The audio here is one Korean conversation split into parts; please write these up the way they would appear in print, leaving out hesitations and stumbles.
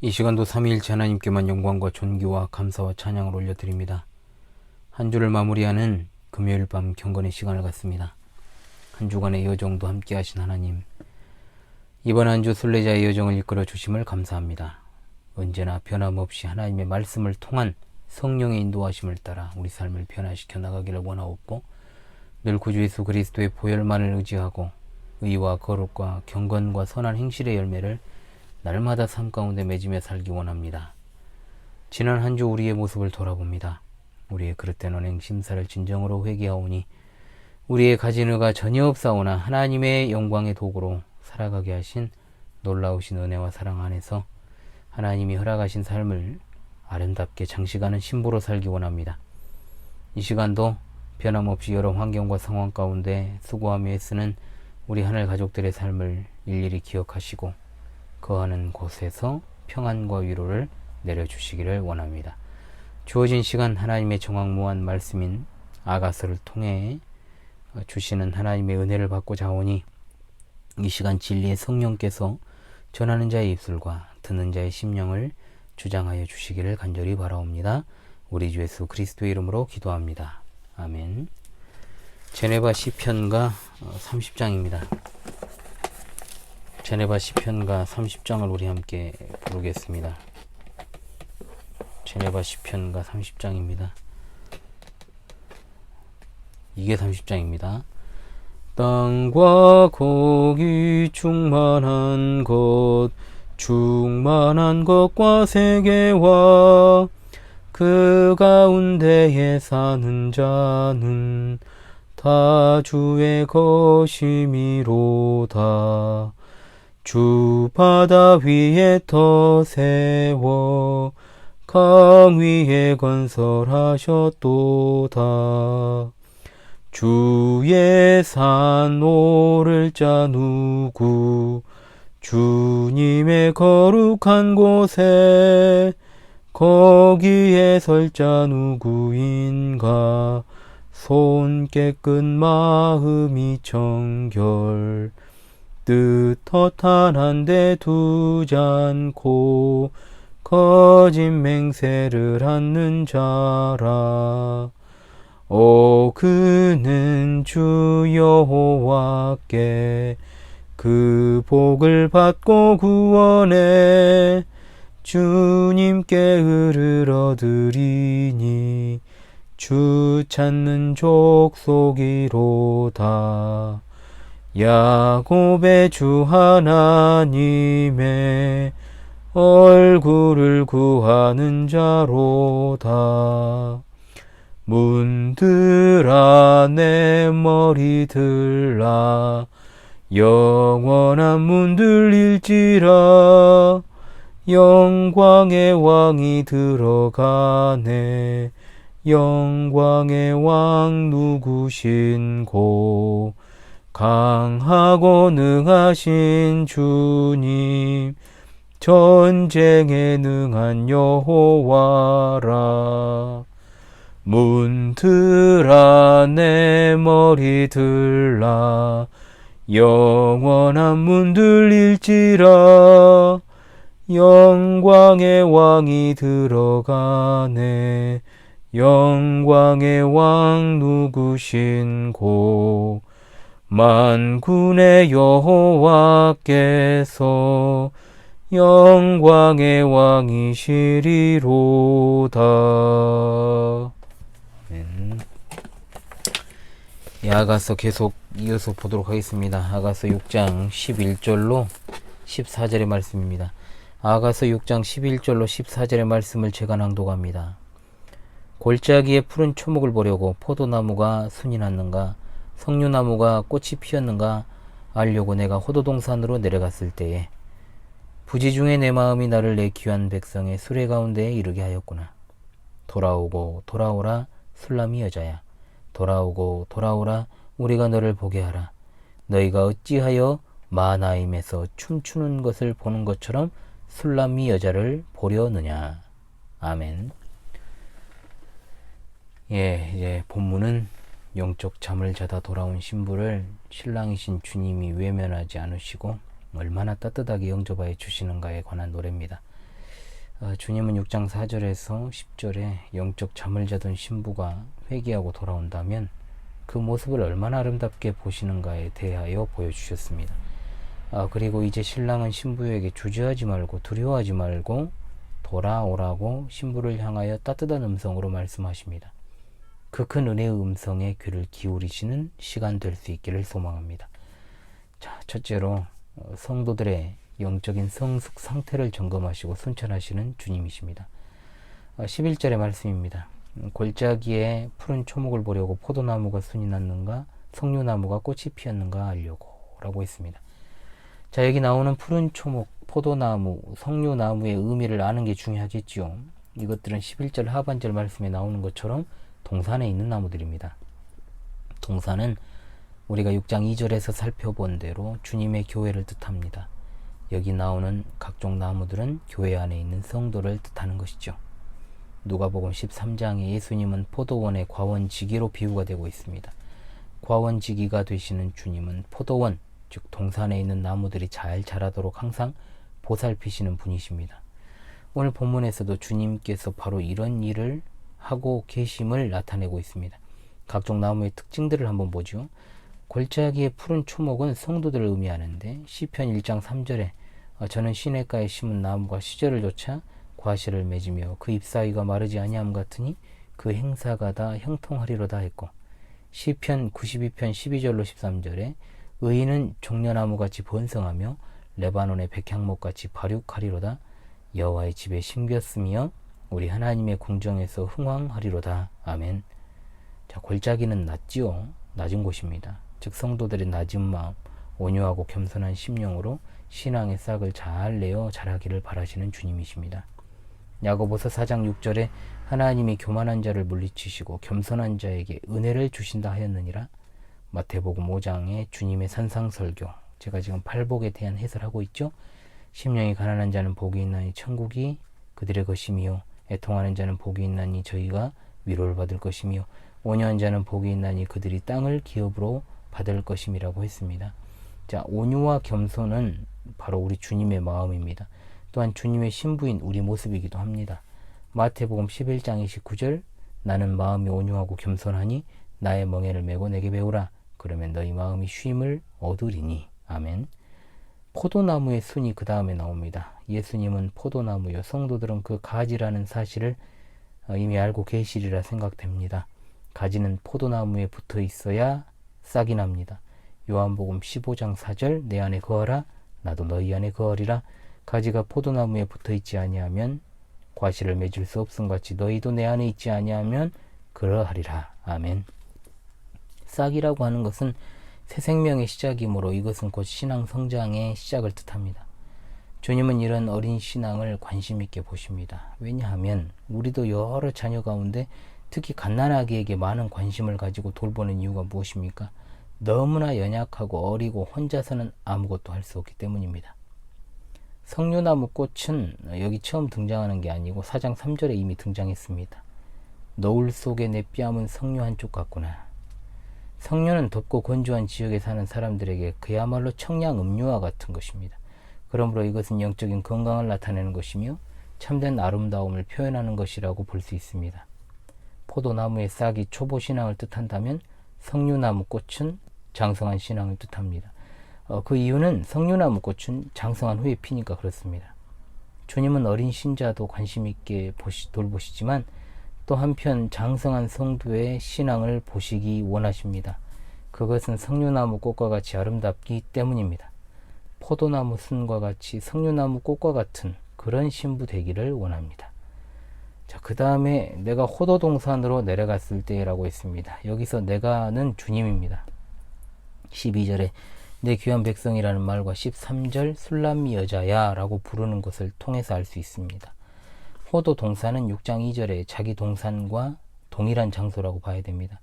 이 시간도 삼위일체 하나님께만 영광과 존귀와 감사와 찬양을 올려드립니다. 한 주를 마무리하는 금요일 밤 경건의 시간을 갖습니다. 한 주간의 여정도 함께 하신 하나님, 이번 한 주 순례자의 여정을 이끌어 주심을 감사합니다. 언제나 변함없이 하나님의 말씀을 통한 성령의 인도하심을 따라 우리 삶을 변화시켜 나가기를 원하옵고, 늘 구주 예수 그리스도의 보혈만을 의지하고 의와 거룩과 경건과 선한 행실의 열매를 날마다 삶 가운데 맺으며 살기 원합니다. 지난 한 주 우리의 모습을 돌아봅니다. 우리의 그릇된 언행 심사를 진정으로 회개하오니 우리의 가진 의가 전혀 없사오나 하나님의 영광의 도구로 살아가게 하신 놀라우신 은혜와 사랑 안에서 하나님이 허락하신 삶을 아름답게 장식하는 신부로 살기 원합니다. 이 시간도 변함없이 여러 환경과 상황 가운데 수고하며 애쓰는 우리 하늘 가족들의 삶을 일일이 기억하시고 거하는 곳에서 평안과 위로를 내려주시기를 원합니다. 주어진 시간 하나님의 정확무한 말씀인 아가서를 통해 주시는 하나님의 은혜를 받고자 하오니 이 시간 진리의 성령께서 전하는 자의 입술과 듣는 자의 심령을 주장하여 주시기를 간절히 바라옵니다. 우리 주 예수 그리스도의 이름으로 기도합니다. 아멘. 제네바 시편가 30장입니다. 제네바 시편가 30장을 우리 함께 부르겠습니다. 제네바 시편가 30장입니다. 이게 30장입니다. 땅과 거기 충만한 것과 세계와 그 가운데에 사는 자는 다 주의 것이미로다. 주 바다 위에 터 세워 강 위에 건설하셨도다. 주의 산 오를 자 누구? 주님의 거룩한 곳에 거기에 설 자 누구인가? 손 깨끗 마음이 정결 뜻 허탄한데 두지 않고 거짓 맹세를 않는 자라. 오 그는 주 여호와께 그 복을 받고 구원해 주님께 의를 얻으리니 주 찾는 족속이로다. 야곱의 주 하나님의 얼굴을 구하는 자로다. 문들아 내 머리 들라 영원한 문들일지라. 영광의 왕이 들어가네. 영광의 왕 누구신고? 강하고 능하신 주님 전쟁에 능한 여호와라. 문들아 내 머리 들라 영원한 문들일지라. 영광의 왕이 들어가네. 영광의 왕 누구신고? 만군의 여호와께서 영광의 왕이시리로다. 아가서 계속 이어서 보도록 하겠습니다. 아가서 6장 11절로 14절의 말씀입니다. 아가서 6장 11절로 14절의 말씀을 제가 낭독합니다. 골짜기에 푸른 초목을 보려고 포도나무가 순이 났는가 석류나무가 꽃이 피었는가 알려고 내가 호도동산으로 내려갔을 때에 부지 중에 내 마음이 나를 내 귀한 백성의 수레 가운데에 이르게 하였구나. 돌아오고 돌아오라 술람이 여자야. 돌아오고 돌아오라 우리가 너를 보게 하라. 너희가 어찌하여 마나임에서 춤추는 것을 보는 것처럼 술람이 여자를 보려느냐. 아멘. 이제 본문은 영적 잠을 자다 돌아온 신부를 신랑이신 주님이 외면하지 않으시고 얼마나 따뜻하게 영접하여 주시는가에 관한 노래입니다. 주님은 6장 4절에서 10절에 영적 잠을 자던 신부가 회개하고 돌아온다면 그 모습을 얼마나 아름답게 보시는가에 대하여 보여주셨습니다. 그리고 이제 신랑은 신부에게 주저하지 말고 두려워하지 말고 돌아오라고 신부를 향하여 따뜻한 음성으로 말씀하십니다. 그 큰 은혜의 음성에 귀를 기울이시는 시간 될 수 있기를 소망합니다. 자, 첫째로 성도들의 영적인 성숙 상태를 점검하시고 순찰하시는 주님이십니다. 11절의 말씀입니다. 골짜기에 푸른 초목을 보려고 포도나무가 순이 났는가 석류나무가 꽃이 피었는가 알려고 라고 했습니다. 자, 여기 나오는 푸른 초목, 포도나무, 석류나무의 의미를 아는 게 중요하겠지요. 이것들은 11절 하반절 말씀에 나오는 것처럼 동산에 있는 나무들입니다. 동산은 우리가 6장 2절에서 살펴본 대로 주님의 교회를 뜻합니다. 여기 나오는 각종 나무들은 교회 안에 있는 성도를 뜻하는 것이죠. 누가복음 13장에 예수님은 포도원의 과원지기로 비유가 되고 있습니다. 과원지기가 되시는 주님은 포도원, 즉 동산에 있는 나무들이 잘 자라도록 항상 보살피시는 분이십니다. 오늘 본문에서도 주님께서 바로 이런 일을 하고 계심을 나타내고 있습니다. 각종 나무의 특징들을 한번 보죠. 골짜기의 푸른 초목은 성도들을 의미하는데 시편 1장 3절에 저는 시냇가에 심은 나무가 시절을 쫓아 과실을 맺으며 그 잎사귀가 마르지 아니함 같으니 그 행사가 다 형통하리로다 했고, 시편 92편 12절로 13절에 의인은 종려나무같이 번성하며 레바논의 백향목같이 발육하리로다. 여호와의 집에 심겼으며 우리 하나님의 궁정에서 흥왕하리로다. 아멘. 자, 골짜기는 낮지요. 낮은 곳입니다. 즉 성도들의 낮은 마음, 온유하고 겸손한 심령으로 신앙의 싹을 잘 내어 자라기를 바라시는 주님이십니다. 야고보서 4장 6절에 하나님이 교만한 자를 물리치시고 겸손한 자에게 은혜를 주신다 하였느니라. 마태복음 5장에 주님의 산상설교, 제가 지금 팔복에 대한 해설하고 있죠. 심령이 가난한 자는 복이 있나니 천국이 그들의 것이며 애통하는 자는 복이 있나니 저희가 위로를 받을 것이며 온유한 자는 복이 있나니 그들이 땅을 기업으로 받을 것임이라고 했습니다. 자, 온유와 겸손은 바로 우리 주님의 마음입니다. 또한 주님의 신부인 우리 모습이기도 합니다. 마태복음 11장 29절 나는 마음이 온유하고 겸손하니 나의 멍에를 메고 내게 배우라. 그러면 너희 마음이 쉼을 얻으리니. 아멘. 포도나무의 순이 그 다음에 나옵니다. 예수님은 포도나무요, 성도들은 그 가지라는 사실을 이미 알고 계시리라 생각됩니다. 가지는 포도나무에 붙어 있어야 싹이 납니다. 요한복음 15장 4절 내 안에 거하라 나도 너희 안에 거하리라. 가지가 포도나무에 붙어 있지 아니하면 과실을 맺을 수 없음 같이 너희도 내 안에 있지 아니하면 그러하리라. 아멘. 싹이라고 하는 것은 새 생명의 시작이므로 이것은 곧 신앙 성장의 시작을 뜻합니다. 주님은 이런 어린 신앙을 관심 있게 보십니다. 왜냐하면 우리도 여러 자녀 가운데 특히 갓난아기에게 많은 관심을 가지고 돌보는 이유가 무엇입니까? 너무나 연약하고 어리고 혼자서는 아무것도 할 수 없기 때문입니다. 석류나무 꽃은 여기 처음 등장하는 게 아니고 4장 3절에 이미 등장했습니다. 너울 속에 내 뺨은 석류 한쪽 같구나. 석류는 덥고 건조한 지역에 사는 사람들에게 그야말로 청량 음료와 같은 것입니다. 그러므로 이것은 영적인 건강을 나타내는 것이며 참된 아름다움을 표현하는 것이라고 볼 수 있습니다. 포도나무의 싹이 초보신앙을 뜻한다면 석류나무 꽃은 장성한 신앙을 뜻합니다. 그 이유는 석류나무 꽃은 장성한 후에 피니까 그렇습니다. 주님은 어린 신자도 관심 있게 돌보시지만 또 한편 장성한 성도의 신앙을 보시기 원하십니다. 그것은 석류나무 꽃과 같이 아름답기 때문입니다. 포도나무 순과 같이 석류나무 꽃과 같은 그런 신부 되기를 원합니다. 자, 그 다음에 내가 호도동산으로 내려갔을 때라고 했습니다. 여기서 내가는 주님입니다. 12절에 내 귀한 백성이라는 말과 13절 술람미 여자야 라고 부르는 것을 통해서 알 수 있습니다. 호도동산은 6장 2절에 자기 동산과 동일한 장소라고 봐야 됩니다.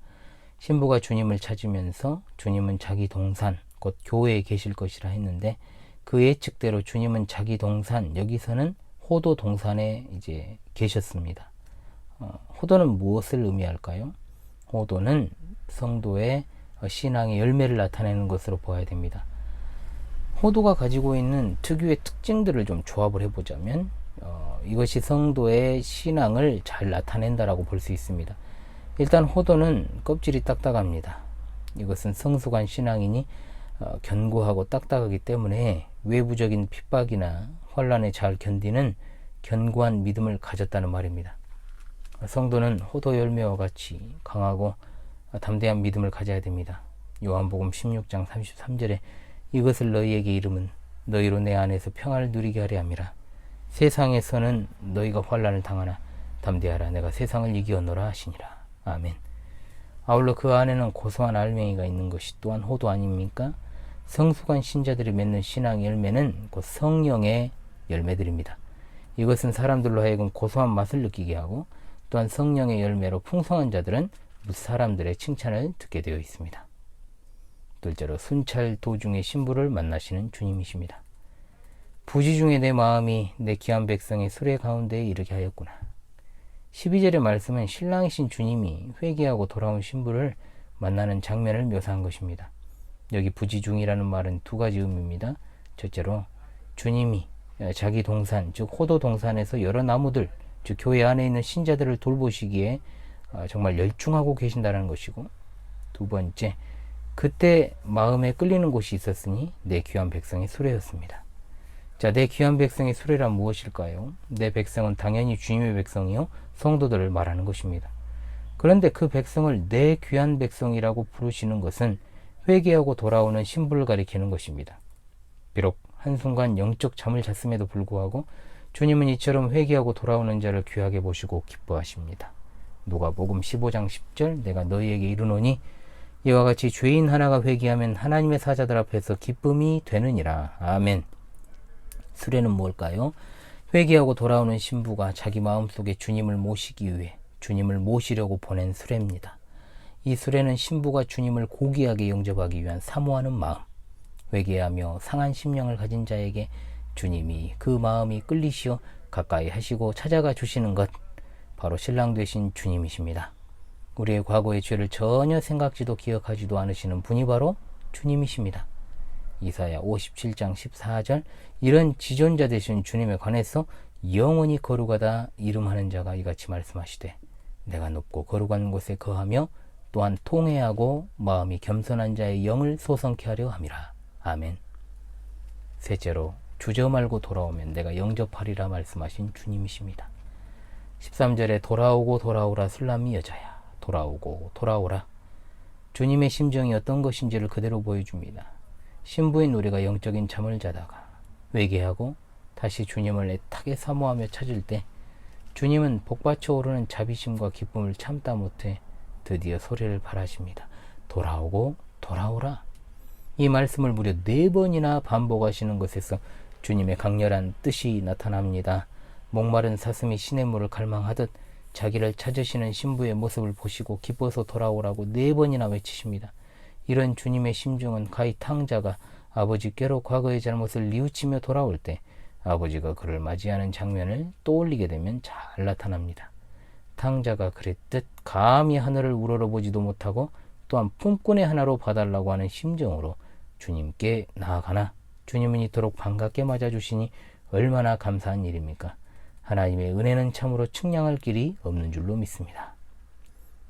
신부가 주님을 찾으면서 주님은 자기 동산, 곧 교회에 계실 것이라 했는데 그 예측대로 주님은 자기 동산, 여기서는 호도 동산에 이제 계셨습니다. 호도는 무엇을 의미할까요? 호도는 성도의 신앙의 열매를 나타내는 것으로 보아야 됩니다. 호도가 가지고 있는 특유의 특징들을 좀 조합을 해보자면 이것이 성도의 신앙을 잘 나타낸다라고 볼 수 있습니다. 일단 호도는 껍질이 딱딱합니다. 이것은 성숙한 신앙이니 견고하고 딱딱하기 때문에 외부적인 핍박이나 환란에 잘 견디는 견고한 믿음을 가졌다는 말입니다. 성도는 호도 열매와 같이 강하고 담대한 믿음을 가져야 됩니다. 요한복음 16장 33절에 이것을 너희에게 이름은 너희로 내 안에서 평안을 누리게 하려 함이라. 세상에서는 너희가 환란을 당하나 담대하라. 내가 세상을 이기었노라 하시니라. 아멘. 아울러 그 안에는 고소한 알맹이가 있는 것이 또한 호도 아닙니까? 성숙한 신자들이 맺는 신앙 열매는 곧 성령의 열매들입니다. 이것은 사람들로 하여금 고소한 맛을 느끼게 하고 또한 성령의 열매로 풍성한 자들은 사람들의 칭찬을 듣게 되어 있습니다. 둘째로 순찰 도중에 신부를 만나시는 주님이십니다. 부지 중에 내 마음이 내 귀한 백성의 수레 가운데에 이르게 하였구나. 12절의 말씀은 신랑이신 주님이 회개하고 돌아온 신부를 만나는 장면을 묘사한 것입니다. 여기 부지 중이라는 말은 두 가지 의미입니다. 첫째로 주님이 자기 동산, 즉 호도 동산에서 여러 나무들, 즉 교회 안에 있는 신자들을 돌보시기에 정말 열중하고 계신다는 것이고, 두 번째, 그때 마음에 끌리는 곳이 있었으니 내 귀한 백성의 수레였습니다. 자, 내 귀한 백성의 수레란 무엇일까요? 내 백성은 당연히 주님의 백성이요 성도들을 말하는 것입니다. 그런데 그 백성을 내 귀한 백성이라고 부르시는 것은 회개하고 돌아오는 신부를 가리키는 것입니다. 비록 한순간 영적 잠을 잤음에도 불구하고 주님은 이처럼 회개하고 돌아오는 자를 귀하게 보시고 기뻐하십니다. 누가복음 15장 10절 내가 너희에게 이르노니 이와 같이 죄인 하나가 회개하면 하나님의 사자들 앞에서 기쁨이 되느니라. 아멘. 수레는 뭘까요? 회개하고 돌아오는 신부가 자기 마음속에 주님을 모시기 위해 주님을 모시려고 보낸 수레입니다. 이 수레는 신부가 주님을 고귀하게 영접하기 위한 사모하는 마음, 회개하며 상한 심령을 가진 자에게 주님이 그 마음이 끌리시어 가까이 하시고 찾아가 주시는 것, 바로 신랑 되신 주님이십니다. 우리의 과거의 죄를 전혀 생각지도 기억하지도 않으시는 분이 바로 주님이십니다. 이사야 57장 14절 이런 지존자 되신 주님에 관해서 영원히 거룩하다 이름하는 자가 이같이 말씀하시되 내가 높고 거룩한 곳에 거하며 또한 통회하고 마음이 겸손한 자의 영을 소성케 하려 함이라. 아멘. 셋째로 주저 말고 돌아오면 내가 영접하리라 말씀하신 주님이십니다. 13절에 돌아오고 돌아오라 술람이 여자야. 돌아오고 돌아오라. 주님의 심정이 어떤 것인지를 그대로 보여줍니다. 신부인 우리가 영적인 잠을 자다가 회개하고 다시 주님을 애타게 사모하며 찾을 때 주님은 복받쳐 오르는 자비심과 기쁨을 참다 못해 드디어 소리를 발하십니다. 돌아오고 돌아오라. 이 말씀을 무려 4번이나 반복하시는 것에서 주님의 강렬한 뜻이 나타납니다. 목마른 사슴이 시냇물을 갈망하듯 자기를 찾으시는 신부의 모습을 보시고 기뻐서 돌아오라고 4번이나 외치십니다. 이런 주님의 심정은 가히 탕자가 아버지께로 과거의 잘못을 뉘우치며 돌아올 때 아버지가 그를 맞이하는 장면을 떠올리게 되면 잘 나타납니다. 탕자가 그랬듯 감히 하늘을 우러러보지도 못하고 또한 품꾼의 하나로 봐달라고 하는 심정으로 주님께 나아가나 주님은 이토록 반갑게 맞아주시니 얼마나 감사한 일입니까? 하나님의 은혜는 참으로 측량할 길이 없는 줄로 믿습니다.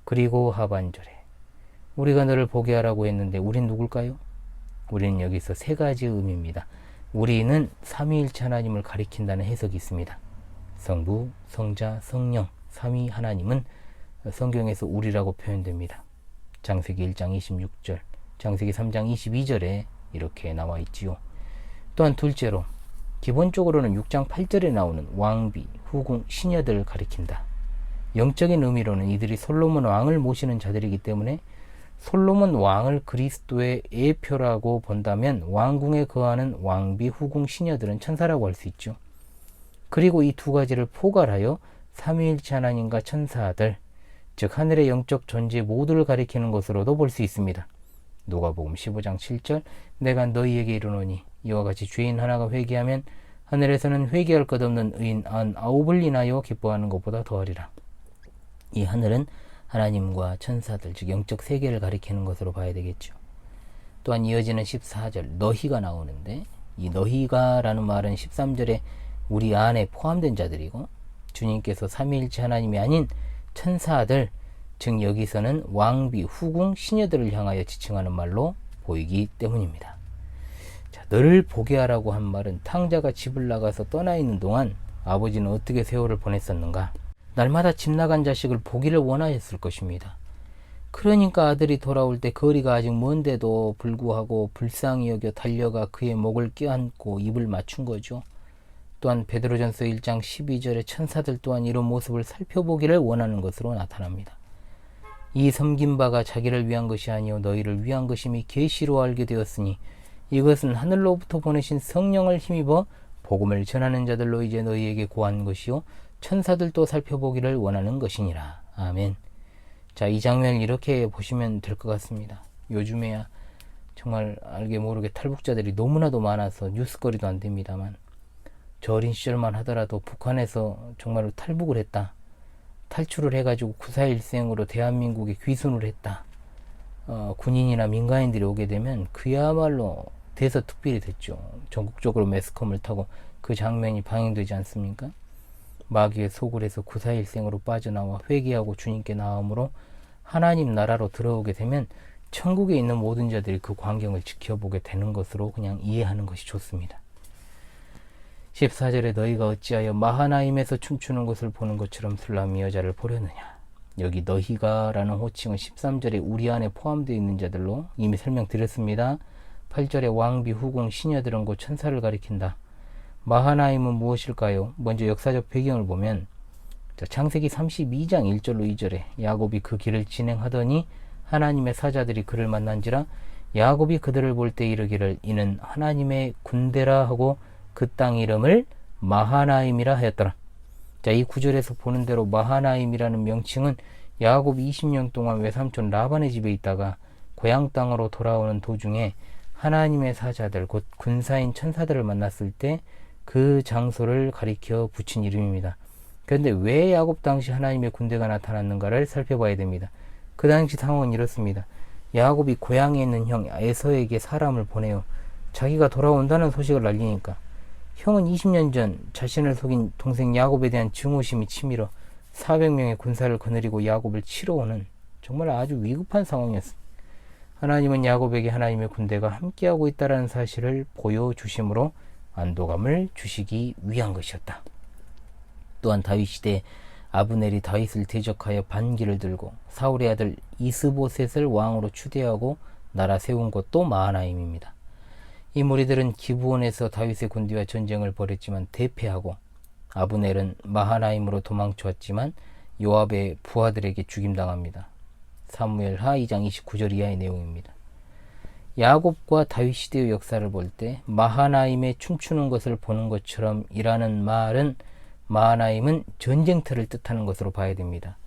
그리고 하반절에 우리가 너를 보게 하라고 했는데 우린 누굴까요? 우리는 여기서 3가지 의미입니다. 우리는 삼위일체 하나님을 가리킨다는 해석이 있습니다. 성부, 성자, 성령, 삼위 하나님은 성경에서 우리라고 표현됩니다. 창세기 1장 26절, 창세기 3장 22절에 이렇게 나와 있지요. 또한 둘째로 기본적으로는 6장 8절에 나오는 왕비, 후궁, 시녀들을 가리킨다. 영적인 의미로는 이들이 솔로몬 왕을 모시는 자들이기 때문에 솔로몬 왕을 그리스도의 예표라고 본다면 왕궁에 거하는 왕비, 후궁, 시녀들은 천사라고 할 수 있죠. 그리고 이 2가지를 포괄하여 삼위일체 하나님과 천사들, 즉 하늘의 영적 존재 모두를 가리키는 것으로도 볼 수 있습니다. 누가복음 15장 7절 내가 너희에게 이르노니 이와 같이 죄인 하나가 회개하면 하늘에서는 회개할 것 없는 의인 99을 인하여 기뻐하는 것보다 더하리라. 이 하늘은 하나님과 천사들, 즉 영적 세계를 가리키는 것으로 봐야 되겠죠. 또한 이어지는 14절 너희가 나오는데 이 너희가 라는 말은 13절에 우리 안에 포함된 자들이고, 주님께서 삼위일체 하나님이 아닌 천사들, 즉 여기서는 왕비, 후궁, 시녀들을 향하여 지칭하는 말로 보이기 때문입니다. 자, 너를 보게 하라고 한 말은 탕자가 집을 나가서 떠나 있는 동안 아버지는 어떻게 세월을 보냈었는가? 날마다 집 나간 자식을 보기를 원하였을 것입니다. 그러니까 아들이 돌아올 때 거리가 아직 먼데도 불구하고 불쌍히 여겨 달려가 그의 목을 껴안고 입을 맞춘 거죠. 또한 베드로전서 1장 12절에 천사들 또한 이런 모습을 살펴보기를 원하는 것으로 나타납니다. 이 섬긴 바가 자기를 위한 것이 아니요 너희를 위한 것임이 계시로 알게 되었으니 이것은 하늘로부터 보내신 성령을 힘입어 복음을 전하는 자들로 이제 너희에게 고한 것이요 천사들도 살펴보기를 원하는 것이니라. 아멘. 자, 이 장면을 이렇게 보시면 될 것 같습니다. 요즘에야 정말 알게 모르게 탈북자들이 너무나도 많아서 뉴스거리도 안 됩니다만, 저 어린 시절만 하더라도 북한에서 정말로 탈북을 했다, 탈출을 해가지고 9.4일생으로 대한민국에 귀순을 했다, 군인이나 민간인들이 오게 되면 그야말로 대서특필이 됐죠. 전국적으로 매스컴을 타고 그 장면이 방영되지 않습니까? 마귀의 속을 해서 9.4일생으로 빠져나와 회개하고 주님께 나옴으로 하나님 나라로 들어오게 되면 천국에 있는 모든 자들이 그 광경을 지켜보게 되는 것으로 그냥 이해하는 것이 좋습니다. 14절에 너희가 어찌하여 마하나임에서 춤추는 것을 보는 것처럼 술람이 여자를 보려느냐. 여기 너희가 라는 호칭은 13절에 우리 안에 포함되어 있는 자들로 이미 설명드렸습니다. 8절에 왕비, 후궁, 시녀들은 곧 천사를 가리킨다. 마하나임은 무엇일까요? 먼저 역사적 배경을 보면 창세기 32장 1절로 2절에 야곱이 그 길을 진행하더니 하나님의 사자들이 그를 만난지라 야곱이 그들을 볼 때 이르기를 이는 하나님의 군대라 하고 그 땅 이름을 마하나임이라 하였더라. 자, 이 구절에서 보는 대로 마하나임이라는 명칭은 야곱이 20년 동안 외삼촌 라반의 집에 있다가 고향 땅으로 돌아오는 도중에 하나님의 사자들 곧 군사인 천사들을 만났을 때 그 장소를 가리켜 붙인 이름입니다. 그런데 왜 야곱 당시 하나님의 군대가 나타났는가를 살펴봐야 됩니다. 그 당시 상황은 이렇습니다. 야곱이 고향에 있는 형 에서에게 사람을 보내요. 자기가 돌아온다는 소식을 알리니까 형은 20년 전 자신을 속인 동생 야곱에 대한 증오심이 치밀어 400명의 군사를 거느리고 야곱을 치러 오는 정말 아주 위급한 상황이었습니다. 하나님은 야곱에게 하나님의 군대가 함께하고 있다는 사실을 보여주심으로 안도감을 주시기 위한 것이었다. 또한 다윗 시대에 아브넬이 다윗을 대적하여 반기를 들고 사울의 아들 이스보셋을 왕으로 추대하고 나라 세운 것도 마하나임입니다. 이 무리들은 기브온에서 다윗의 군대와 전쟁을 벌였지만 대패하고 아브넬은 마하나임으로 도망쳤지만 요압의 부하들에게 죽임당합니다. 사무엘하 2장 29절 이하의 내용입니다. 야곱과 다윗 시대의 역사를 볼 때 마하나임에 춤추는 것을 보는 것처럼 이라는 말은 마하나임은 전쟁터를 뜻하는 것으로 봐야 됩니다.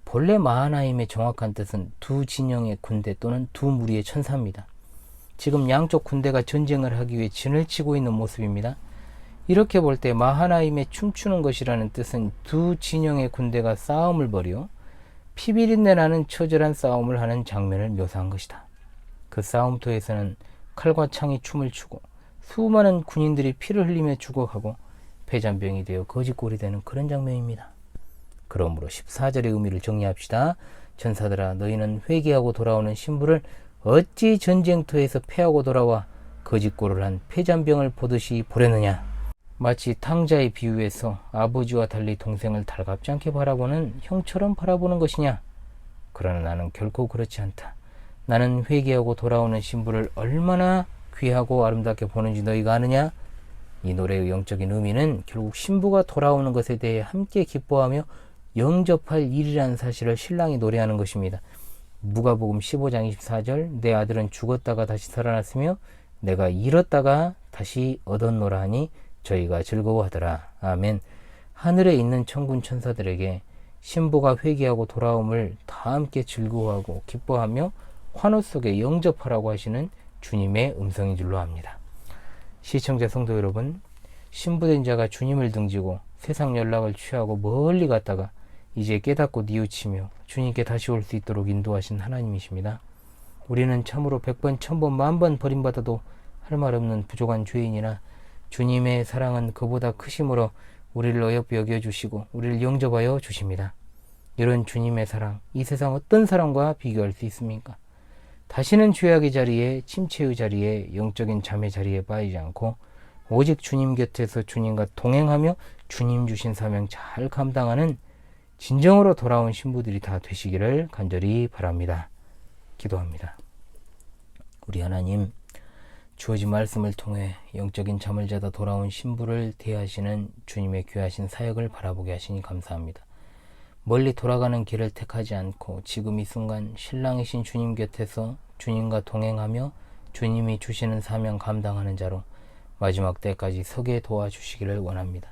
본래 마하나임의 정확한 뜻은 두 진영의 군대 또는 두 무리의 천사입니다. 지금 양쪽 군대가 전쟁을 하기 위해 진을 치고 있는 모습입니다. 이렇게 볼 때 마하나임에 춤추는 것이라는 뜻은 두 진영의 군대가 싸움을 벌여 피비린내 나는 처절한 싸움을 하는 장면을 묘사한 것이다. 그 싸움터에서는 칼과 창이 춤을 추고 수많은 군인들이 피를 흘리며 죽어가고 패잔병이 되어 거지꼴이 되는 그런 장면입니다. 그러므로 14절의 의미를 정리합시다. 천사들아 너희는 회개하고 돌아오는 신부를 어찌 전쟁터에서 패하고 돌아와 거지꼴을 한 패잔병을 보듯이 보려느냐. 마치 탕자의 비유에서 아버지와 달리 동생을 달갑지 않게 바라보는 형처럼 바라보는 것이냐. 그러나 나는 결코 그렇지 않다. 나는 회개하고 돌아오는 신부를 얼마나 귀하고 아름답게 보는지 너희가 아느냐? 이 노래의 영적인 의미는 결국 신부가 돌아오는 것에 대해 함께 기뻐하며 영접할 일이라는 사실을 신랑이 노래하는 것입니다. 누가복음 15장 24절 내 아들은 죽었다가 다시 살아났으며 내가 잃었다가 다시 얻었노라 하니 저희가 즐거워하더라. 아멘. 하늘에 있는 천군 천사들에게 신부가 회개하고 돌아옴을 다 함께 즐거워하고 기뻐하며 환호 속에 영접하라고 하시는 주님의 음성인 줄로 압니다. 시청자 성도 여러분, 신부된 자가 주님을 등지고 세상 연락을 취하고 멀리 갔다가 이제 깨닫고 뉘우치며 주님께 다시 올 수 있도록 인도하신 하나님이십니다. 우리는 참으로 100번, 1000번, 10,000번 버림받아도 할 말 없는 부족한 죄인이나 주님의 사랑은 그보다 크심으로 우리를 어여삐 여겨주시고 우리를 영접하여 주십니다. 이런 주님의 사랑, 이 세상 어떤 사랑과 비교할 수 있습니까? 다시는 죄악의 자리에, 침체의 자리에, 영적인 잠의 자리에 빠지지 않고 오직 주님 곁에서 주님과 동행하며 주님 주신 사명 잘 감당하는 진정으로 돌아온 신부들이 다 되시기를 간절히 바랍니다. 기도합니다. 우리 하나님, 주어진 말씀을 통해 영적인 잠을 자다 돌아온 신부를 대하시는 주님의 귀하신 사역을 바라보게 하시니 감사합니다. 멀리 돌아가는 길을 택하지 않고 지금 이 순간 신랑이신 주님 곁에서 주님과 동행하며 주님이 주시는 사명 감당하는 자로 마지막 때까지 서게 도와주시기를 원합니다.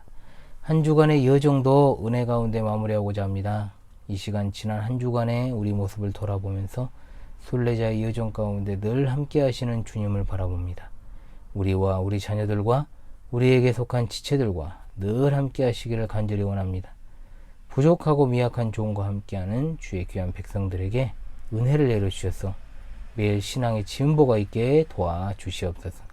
한 주간의 여정도 은혜 가운데 마무리하고자 합니다. 이 시간 지난 한 주간의 우리 모습을 돌아보면서 순례자의 여정 가운데 늘 함께 하시는 주님을 바라봅니다. 우리와 우리 자녀들과 우리에게 속한 지체들과 늘 함께 하시기를 간절히 원합니다. 부족하고 미약한 종과 함께하는 주의 귀한 백성들에게 은혜를 내려주셔서 매일 신앙의 진보가 있게 도와주시옵소서.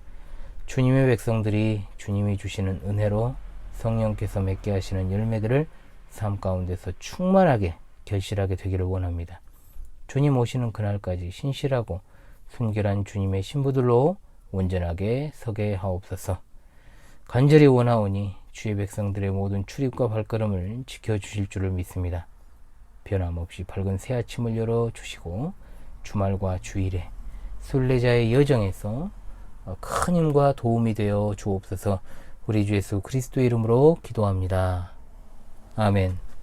주님의 백성들이 주님이 주시는 은혜로 성령께서 맺게 하시는 열매들을 삶 가운데서 충만하게 결실하게 되기를 원합니다. 주님 오시는 그날까지 신실하고 순결한 주님의 신부들로 온전하게 서게 하옵소서. 간절히 원하오니 주의 백성들의 모든 출입과 발걸음을 지켜주실 줄을 믿습니다. 변함없이 밝은 새 아침을 열어주시고 주말과 주일에 순례자의 여정에서 큰 힘과 도움이 되어 주옵소서. 우리 주 예수 그리스도의 이름으로 기도합니다. 아멘.